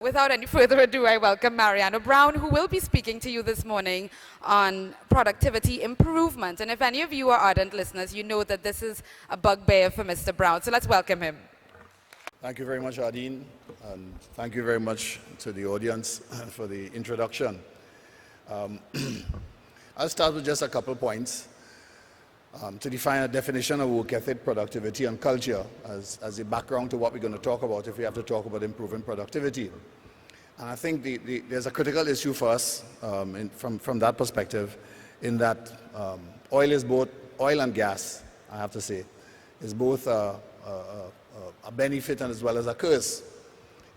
Without any further ado, I welcome Mariano Browne, who will be speaking to you this morning on productivity improvement. And if any of you are ardent listeners, you know that this is a bugbear for Mr. Browne. So let's welcome him. Thank you very much, Ardeen, and thank you very much to the audience for the introduction. I'll start with just a couple points to define a definition of work ethic, productivity, and culture as a background to what we're going to talk about if we have to talk about improving productivity. And I think there's a critical issue for us from that perspective, in that oil and gas, I have to say, is both a benefit and as well as a curse.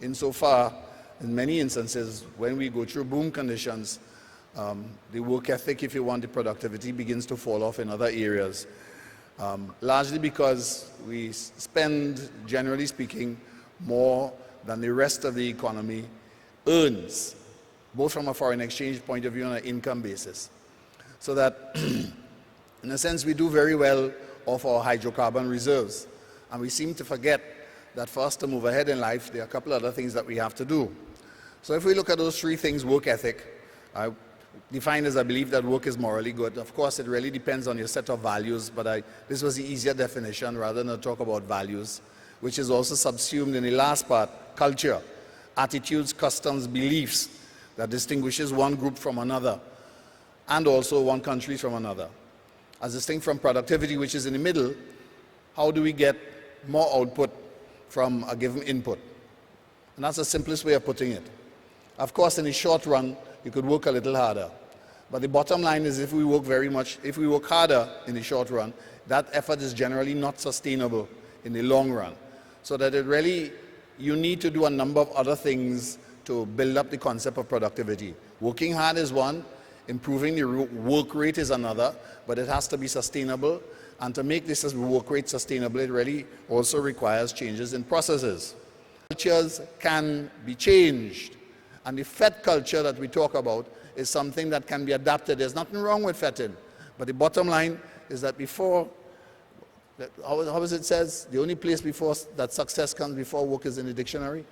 Insofar, in many instances, when we go through boom conditions, the work ethic, if you want, the productivity begins to fall off in other areas, largely because we spend, generally speaking, more than the rest of the economy earns, both from a foreign exchange point of view and an income basis. So that, in a sense, we do very well off our hydrocarbon reserves. And we seem to forget that for us to move ahead in life, there are a couple other things that we have to do. So if we look at those three things, work ethic, I define as I believe that work is morally good. Of course, it really depends on your set of values, but this was the easier definition rather than talk about values, which is also subsumed in the last part, culture, attitudes, customs, beliefs that distinguishes one group from another, and also one country from another. As distinct from productivity, which is in the middle, how do we get more output from a given input? And that's the simplest way of putting it. Of course, in the short run, you could work a little harder. But the bottom line is if we work harder in the short run, that effort is generally not sustainable in the long run. So that you need to do a number of other things to build up the concept of productivity. Working hard is one, improving the work rate is another, but it has to be sustainable. And to make this work rate sustainable, it really also requires changes in processes. Cultures can be changed. And the FET culture that we talk about is something that can be adapted. There's nothing wrong with FETting. But the bottom line is that how is it says, the only place before that success comes before work is in the dictionary.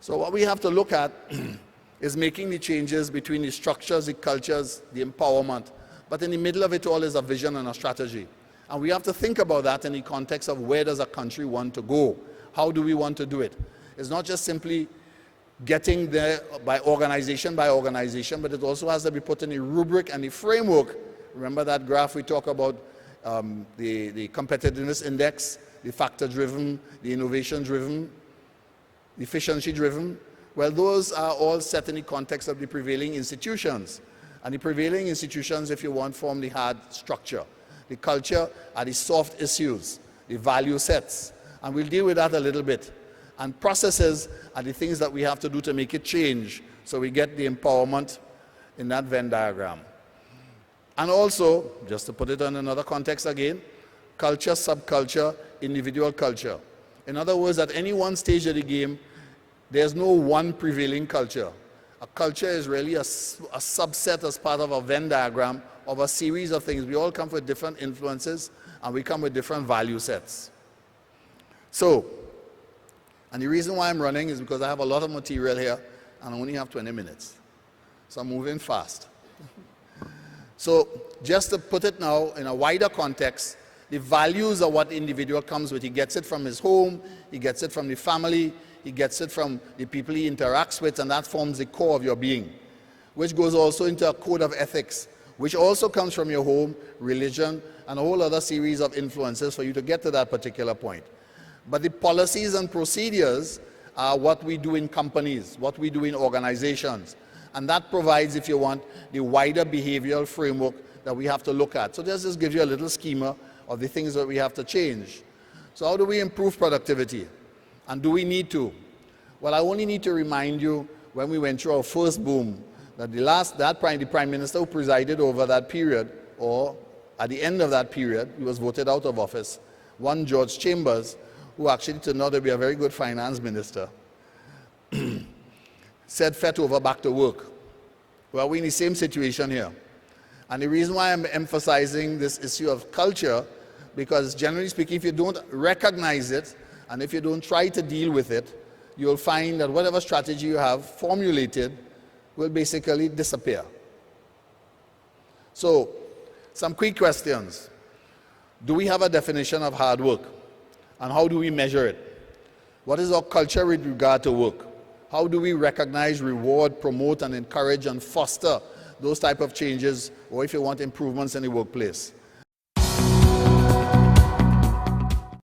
So what we have to look at is making the changes between the structures, the cultures, the empowerment. But in the middle of it all is a vision and a strategy. And we have to think about that in the context of where does a country want to go? How do we want to do it? It's not just simply getting there by organization, but it also has to be put in a rubric and a framework. Remember that graph we talk about, the competitiveness index, the factor-driven, the innovation-driven, the efficiency-driven? Well, those are all set in the context of the prevailing institutions. And the prevailing institutions, if you want, form the hard structure. The culture are the soft issues, the value sets. And we'll deal with that a little bit. And processes are the things that we have to do to make it change, so we get the empowerment in that Venn diagram. And also, just to put it in another context again, culture, subculture, individual culture. In other words, at any one stage of the game, there's no one prevailing culture. A culture is really a subset as part of a Venn diagram of a series of things. We all come with different influences, and we come with different value sets. And the reason why I'm running is because I have a lot of material here, and I only have 20 minutes. So I'm moving fast. So just to put it now in a wider context, the values are what the individual comes with. He gets it from his home, he gets it from the family, he gets it from the people he interacts with, and that forms the core of your being, which goes also into a code of ethics, which also comes from your home, religion, and a whole other series of influences for you to get to that particular point. But the policies and procedures are what we do in companies, what we do in organizations. And that provides, if you want, the wider behavioral framework that we have to look at. So this just gives you a little schema of the things that we have to change. So how do we improve productivity? And do we need to? Well, I only need to remind you when we went through our first boom, that the Prime Minister who presided over that period, or at the end of that period, he was voted out of office, one George Chambers, who actually turned out to be a very good finance minister, said FET over, back to work. Well, we're in the same situation here. And the reason why I'm emphasizing this issue of culture, because generally speaking, if you don't recognize it, and if you don't try to deal with it, you'll find that whatever strategy you have formulated will basically disappear. So, some quick questions. Do we have a definition of hard work? And how do we measure it? What is our culture with regard to work? How do we recognize, reward, promote, and encourage and foster those type of changes, or if you want, improvements in the workplace?